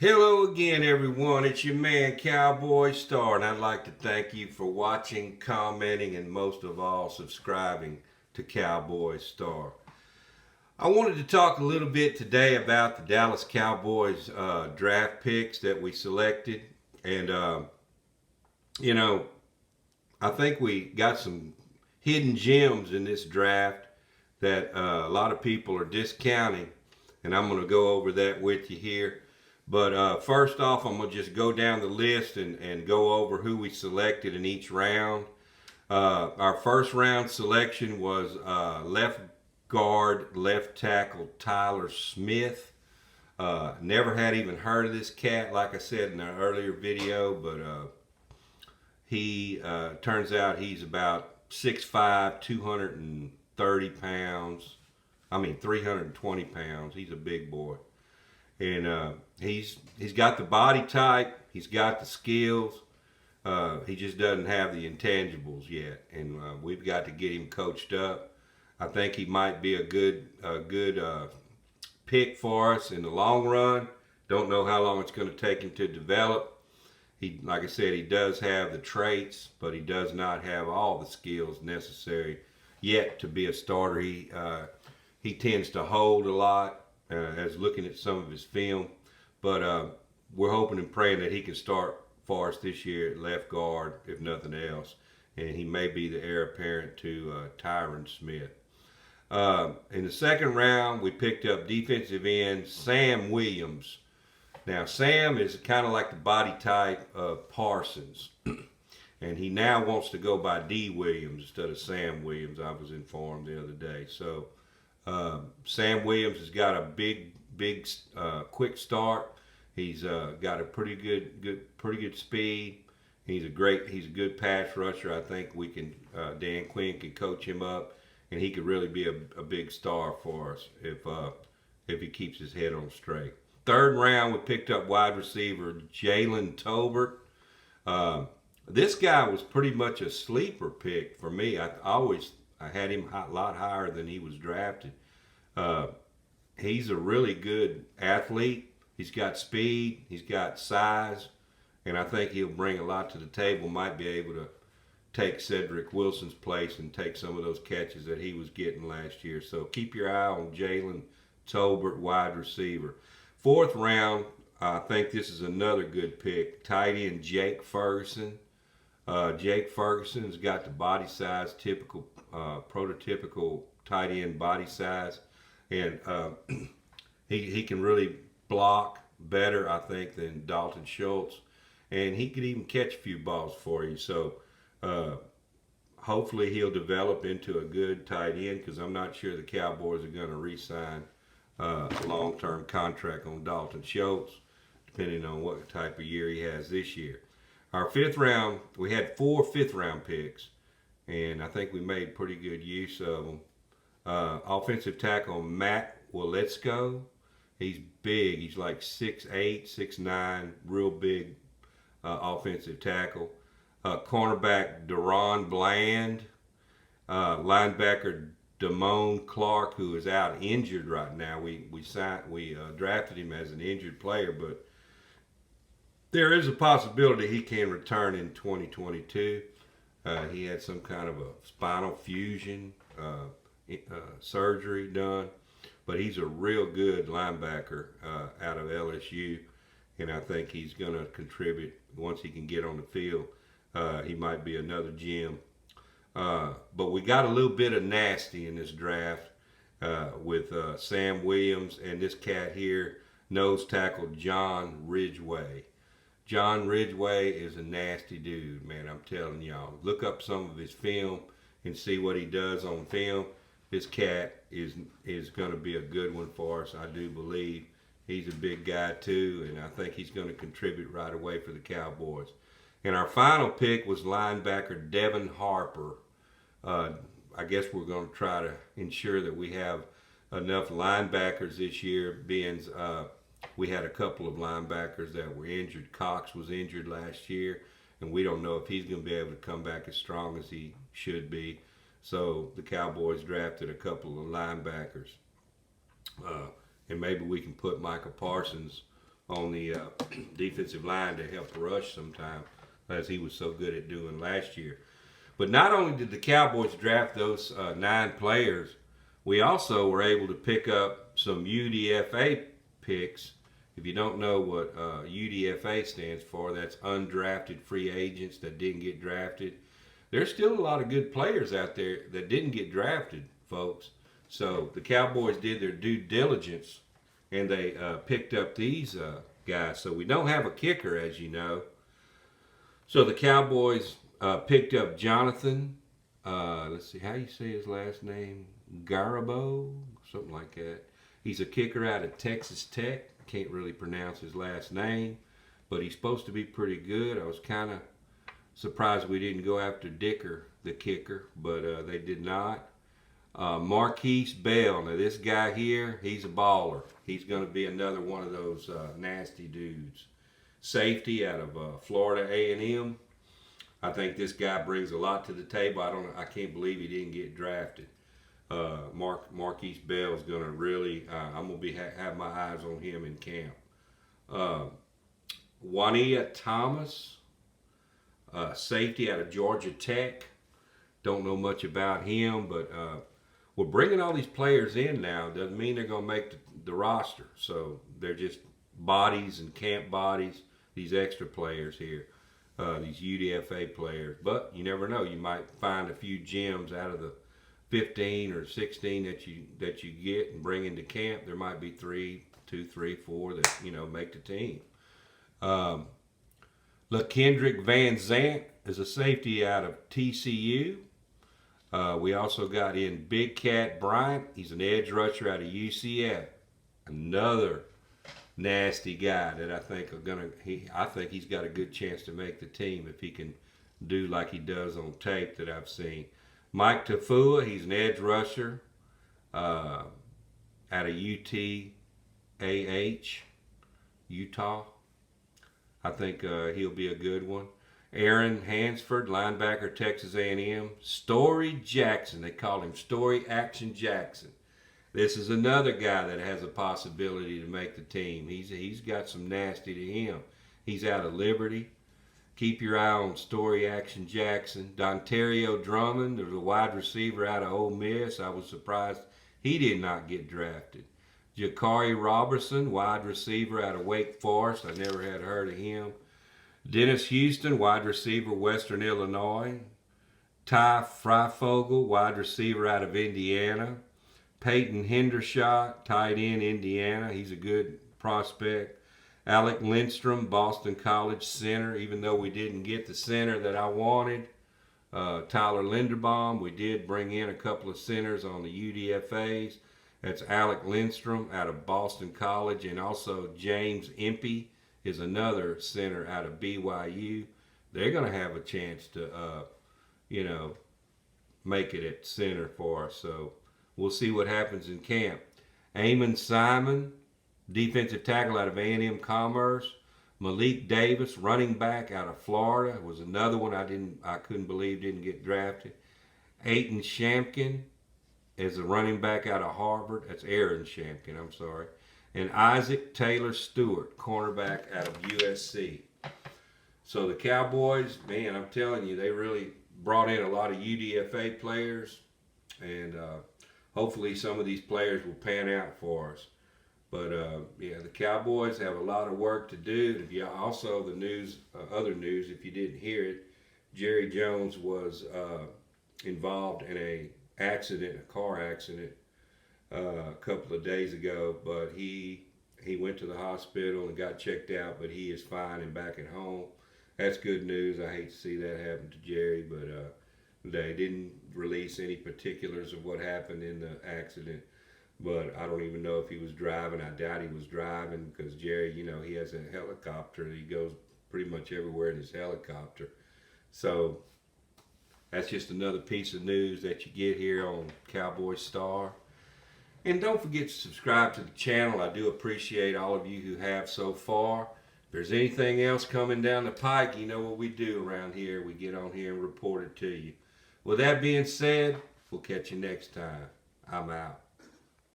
Hello again, everyone. It's your man, Cowboy Star, and I'd like to thank you for watching, commenting, and most of all, subscribing to Cowboy Star. I wanted to talk a little bit today about the Dallas Cowboys draft picks that we selected, and you know, I think we got some hidden gems in this draft that a lot of people are discounting, and I'm going to go over that with you here. But first off, I'm going to just go down the list and go over who we selected in each round. Our first round selection was left guard, left tackle Tyler Smith. Never had even heard of this cat, like I said in an earlier video, but he turns out he's about 6'5", 230 pounds. I mean, 320 pounds. He's a big boy. And he's got the body type, he's got the skills. He just doesn't have the intangibles yet, and we've got to get him coached up. I think he might be a good pick for us in the long run. Don't know how long it's going to take him to develop. He, like I said, he does have the traits, but he does not have all the skills necessary yet to be a starter. He tends to hold a lot. As looking at some of his film, but we're hoping and praying that he can start for us this year at left guard, if nothing else, and he may be the heir apparent to Tyron Smith. In the second round, we picked up defensive end Sam Williams. Now, Sam is kind of like the body type of Parsons, and he now wants to go by D. Williams instead of Sam Williams, I was informed the other day. So Sam Williams has got a big, quick start. He's got a pretty good speed. He's a good pass rusher. I think Dan Quinn can coach him up, and he could really be a big star for us if he keeps his head on straight. Third round, we picked up wide receiver Jalen Tobert. This guy was pretty much a sleeper pick for me. I had him a lot higher than he was drafted. He's a really good athlete. He's got speed. He's got size. And I think he'll bring a lot to the table. Might be able to take Cedric Wilson's place and take some of those catches that he was getting last year. So keep your eye on Jalen Tobert, wide receiver. Fourth round, I think this is another good pick. Tight end Jake Ferguson. Jake Ferguson's got the body size, typical, prototypical tight end body size, and he can really block better, I think, than Dalton Schultz, and he could even catch a few balls for you. So hopefully he'll develop into a good tight end, because I'm not sure the Cowboys are going to re-sign a long-term contract on Dalton Schultz, depending on what type of year he has this year. Our fifth round, we had 4 fifth-round picks, and I think we made pretty good use of them. Offensive tackle Matt Waletzko. He's big. He's like 6'8", 6'9", real big offensive tackle. Cornerback Deron Bland. Linebacker Damone Clark, who is out injured right now. We drafted him as an injured player, but there is a possibility he can return in 2022. He had some kind of a spinal fusion surgery done, but he's a real good linebacker out of LSU, and I think he's going to contribute once he can get on the field. He might be another gem. But we got a little bit of nasty in this draft with Sam Williams and this cat here, nose tackle John Ridgeway. John Ridgeway is a nasty dude, man. I'm telling y'all. Look up some of his film and see what he does on film. This cat is going to be a good one for us, I do believe. He's a big guy too, and I think he's going to contribute right away for the Cowboys. And our final pick was linebacker Devin Harper. I guess we're going to try to ensure that we have enough linebackers this year, being we had a couple of linebackers that were injured. Cox was injured last year, and we don't know if he's going to be able to come back as strong as he should be. So the Cowboys drafted a couple of linebackers. And maybe we can put Micah Parsons on the defensive line to help rush sometime, as he was so good at doing last year. But not only did the Cowboys draft those 9 players, we also were able to pick up some UDFA picks. If you don't know what UDFA stands for, that's undrafted free agents that didn't get drafted. There's still a lot of good players out there that didn't get drafted, folks. So the Cowboys did their due diligence, and they picked up these guys. So we don't have a kicker, as you know. So the Cowboys picked up Jonathan, let's see, how you say his last name? Garabo, something like that. He's a kicker out of Texas Tech. Can't really pronounce his last name, but he's supposed to be pretty good. I was kind of surprised we didn't go after Dicker, the kicker, but they did not. Marquis Bell. Now this guy here, he's a baller. He's going to be another one of those nasty dudes. Safety out of Florida A&M. I think this guy brings a lot to the table. I can't believe he didn't get drafted. Marquis Bell is going to really. I'm going to have my eyes on him in camp. Juania Thomas, safety out of Georgia Tech. Don't know much about him, but we're bringing all these players in now. Doesn't mean they're going to make the roster. So they're just bodies and camp bodies. These extra players here. These UDFA players, but you never know. You might find a few gems out of the 15 or 16 that you get and bring into camp. There might be 2, 3, 4 that make the team. LaKendrick Van Zant is a safety out of TCU. We also got in Big Cat Bryant. He's an edge rusher out of UCF. Another nasty guy that I think I think he's got a good chance to make the team if he can do like he does on tape that I've seen. Mike Tafua, he's an edge rusher out of UTAH, Utah. I think he'll be a good one. Aaron Hansford, linebacker, Texas A&M. Story Jackson, they call him Story Action Jackson. This is another guy that has a possibility to make the team. He's got some nasty to him. He's out of Liberty. Keep your eye on Story Action Jackson. Dontario Drummond, there's a wide receiver out of Ole Miss. I was surprised he did not get drafted. Jakari Robertson, wide receiver out of Wake Forest. I never had heard of him. Dennis Houston, wide receiver, Western Illinois. Ty Freifogel, wide receiver out of Indiana. Peyton Hendershot, tight end, Indiana. He's a good prospect. Alec Lindstrom, Boston College center. Even though we didn't get the center that I wanted, Tyler Linderbaum, we did bring in a couple of centers on the UDFAs. That's Alec Lindstrom out of Boston College, and also James Impey is another center out of BYU. They're going to have a chance to, make it at center for us. So we'll see what happens in camp. Amon Simon, defensive tackle out of A&M Commerce. Malik Davis, running back out of Florida, was another one I couldn't believe didn't get drafted. Aiton Shampkin is a running back out of Harvard. That's Aaron Shampkin, I'm sorry. And Isaac Taylor Stewart, cornerback out of USC. So the Cowboys, man, I'm telling you, they really brought in a lot of UDFA players, and hopefully some of these players will pan out for us. But the Cowboys have a lot of work to do. If you also the news, other news, if you didn't hear it, Jerry Jones was involved in a car accident, a couple of days ago. But he went to the hospital and got checked out. But he is fine and back at home. That's good news. I hate to see that happen to Jerry, but they didn't release any particulars of what happened in the accident. But I don't even know if he was driving. I doubt he was driving because Jerry, he has a helicopter and he goes pretty much everywhere in his helicopter. So that's just another piece of news that you get here on Cowboy Star. And don't forget to subscribe to the channel. I do appreciate all of you who have so far. If there's anything else coming down the pike, you know what we do around here. We get on here and report it to you. With that being said, we'll catch you next time. I'm out.